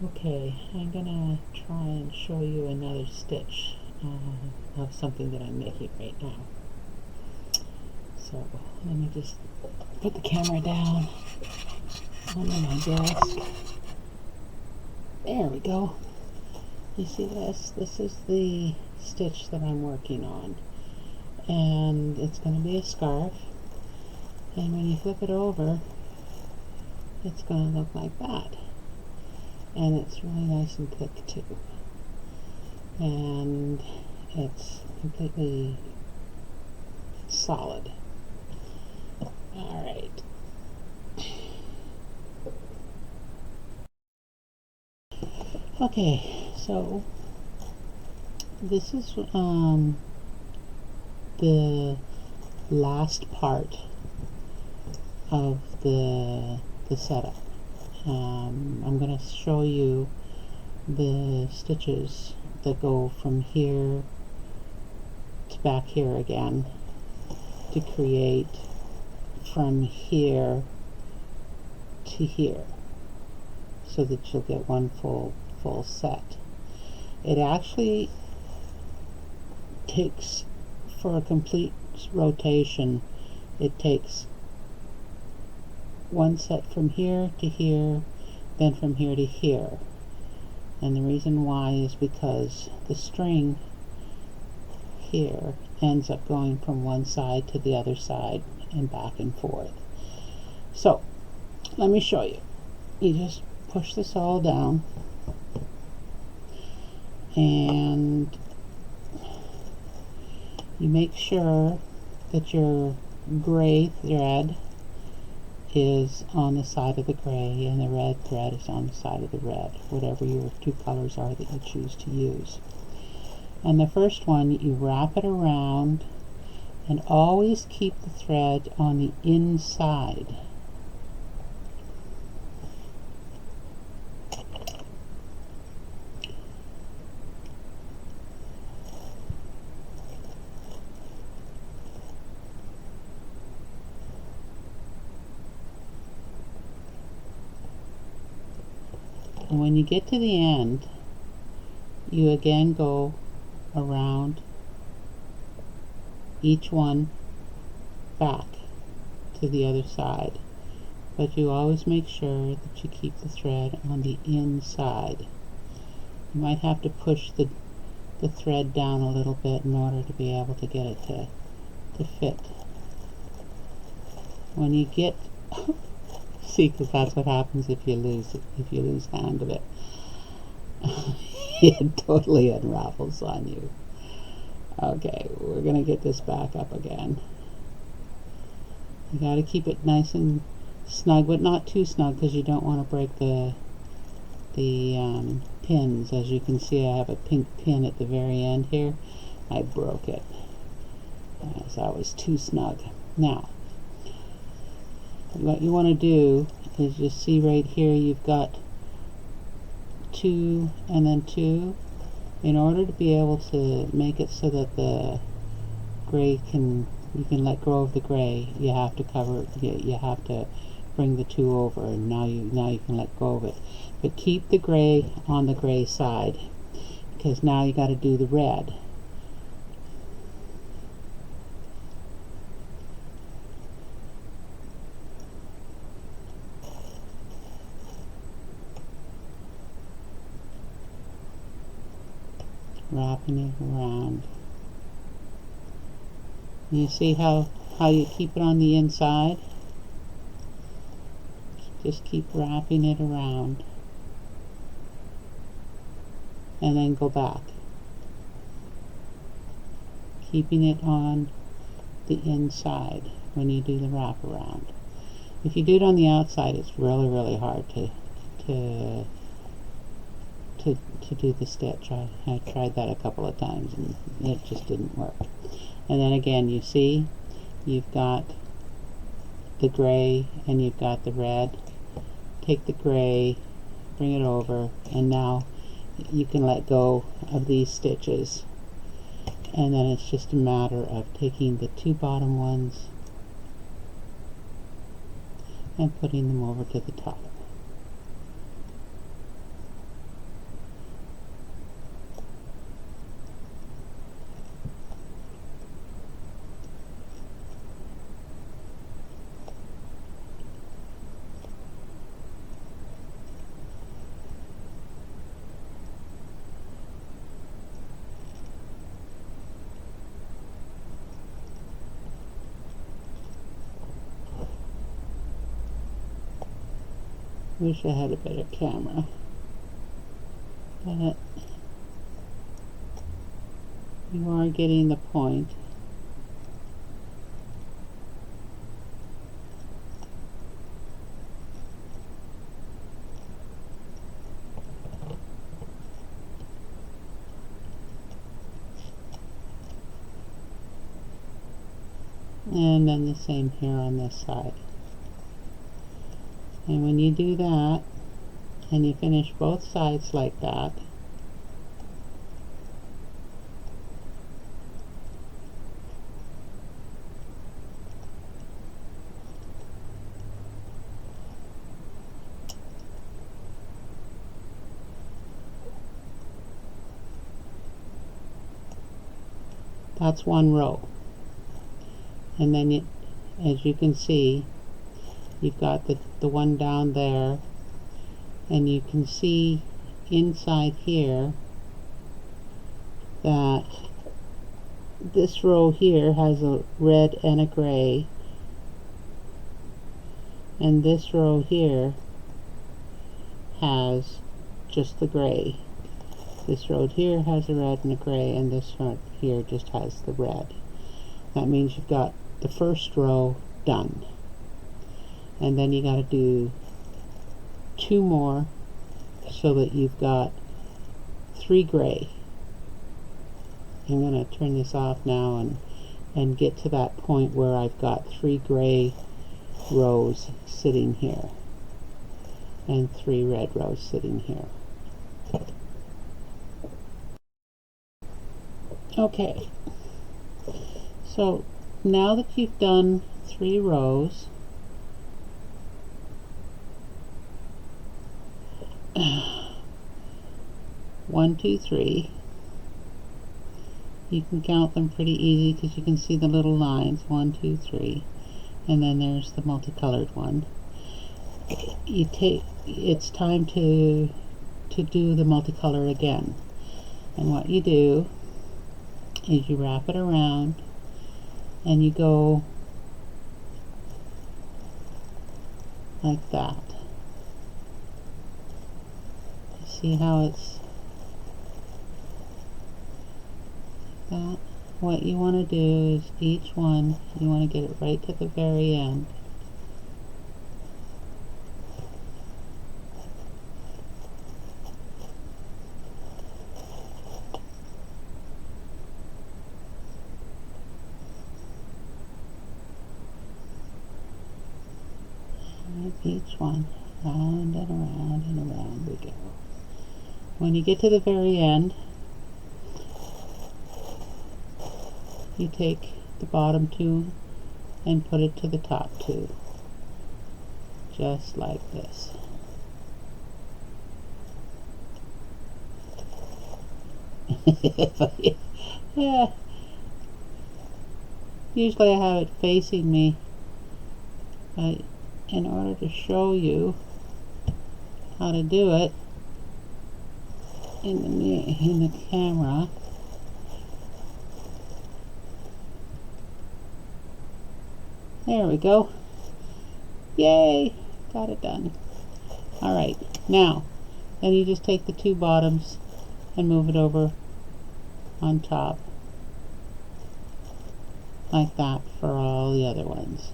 Okay, I'm gonna try and show you another stitch of something that I'm making right now. So let me just put the camera down on my desk. There we go. You see this? This is the stitch that I'm working on. And it's going to be a scarf. And when you flip it over, it's going to look like that. And it's really nice and thick too. And it's completely solid. Alright. Okay, so this is the last part of the setup. I'm going to show you the stitches that go from here to back here again to create from here to here, so that you'll get one full set. It actually takes, for a complete rotation, it takes one set from here to here, then from here to here. And the reason why is because the string here ends up going from one side to the other side and back and forth. So let me show you. You just push this all down, and you make sure that your gray thread is on the side of the gray and the red thread is on the side of the red, whatever your two colors are that you choose to use. And the first one, you wrap it around and always keep the thread on the inside. And when you get to the end, you again go around each one back to the other side. But you always make sure that you keep the thread on the inside. You might have to push the thread down a little bit in order to be able to get it to fit. When you get see, because that's what happens if you lose hand of it. It totally unravels on you. Okay, we're gonna get this back up again. You gotta keep it nice and snug, but not too snug, because you don't want to break the pins. As you can see, I have a pink pin at the very end here. I broke it, as I was too snug. Now, what you want to do is just see right here, you've got 2 and then 2. In order to be able to make it so that the gray you can let go of the gray, you have to cover it. You have to bring the 2 over, and now you can let go of it. But keep the gray on the gray side, because now you got to do the red. Wrapping it around. You see how you keep it on the inside? Just keep wrapping it around, and then go back, keeping it on the inside when you do the wrap around. If you do it on the outside, it's really hard to do the stitch. I tried that a couple of times and it just didn't work. And then again, you see, you've got the gray and you've got the red. Take the gray, bring it over, and now you can let go of these stitches. And then it's just a matter of taking the 2 bottom ones and putting them over to the top. Wish I had a better camera, but you are getting the point. And then the same here on this side. And when you do that, and you finish both sides like that, that's one row. And then as you can see, you've got the one down there, and you can see inside here that this row here has a red and a gray, and this row here has just the gray. This row here has a red and a gray, and this one here just has the red. That means you've got the first row done. And then you got to do 2 more so that you've got 3 gray. I'm going to turn this off now and get to that point where I've got 3 gray rows sitting here and 3 red rows sitting here. Okay, so now that you've done 3 rows, 1, 2, 3. You can count them pretty easy because you can see the little lines, 1, 2, 3, and then there's the multicolored one. It's time to do the multicolor again, and what you do is you wrap it around and you go like that. See how it's that? What you want to do is each one, you want to get it right to the very end. Each one, round and around and around we go. When you get to the very end, you take the bottom 2 and put it to the top 2, just like this. Yeah. Usually I have it facing me, but in order to show you how to do it in the camera, there we go. Yay! Got it done. Alright, now then you just take the 2 bottoms and move it over on top like that for all the other ones.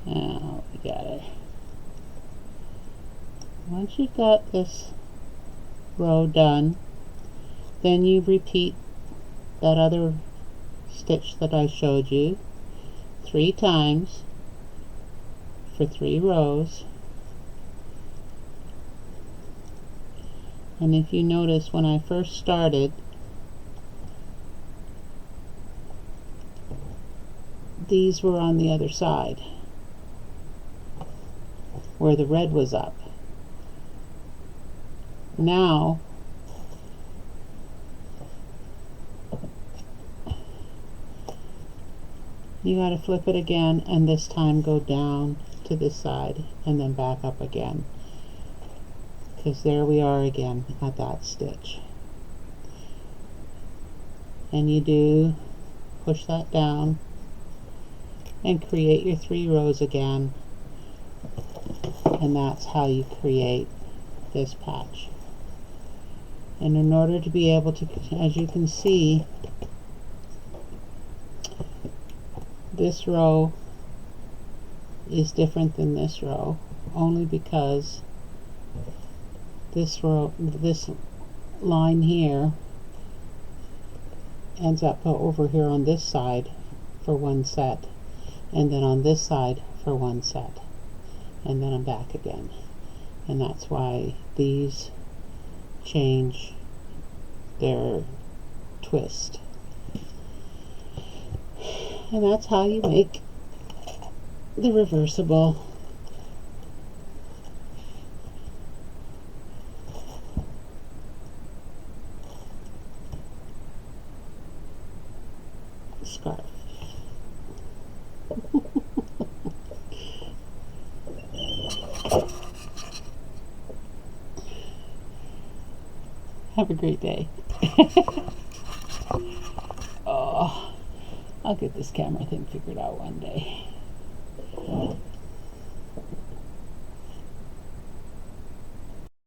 Now we got it. Once you've got this row done, then you repeat that other stitch that I showed you 3 times for 3 rows, And if you notice, when I first started, these were on the other side, where the red was up. Now, you gotta flip it again, and this time go down to this side, and then back up again. Because there we are again at that stitch. And you do push that down and create your 3 rows again, and that's how you create this patch. And in order to be able to, as you can see, this row is different than this row, only because this row, this line here ends up over here on this side for one set, and then on this side for one set, and then I'm back again. And that's why these change their twist. And that's how you make the reversible scarf. Have a great day. Oh, I'll get this camera thing figured out one day.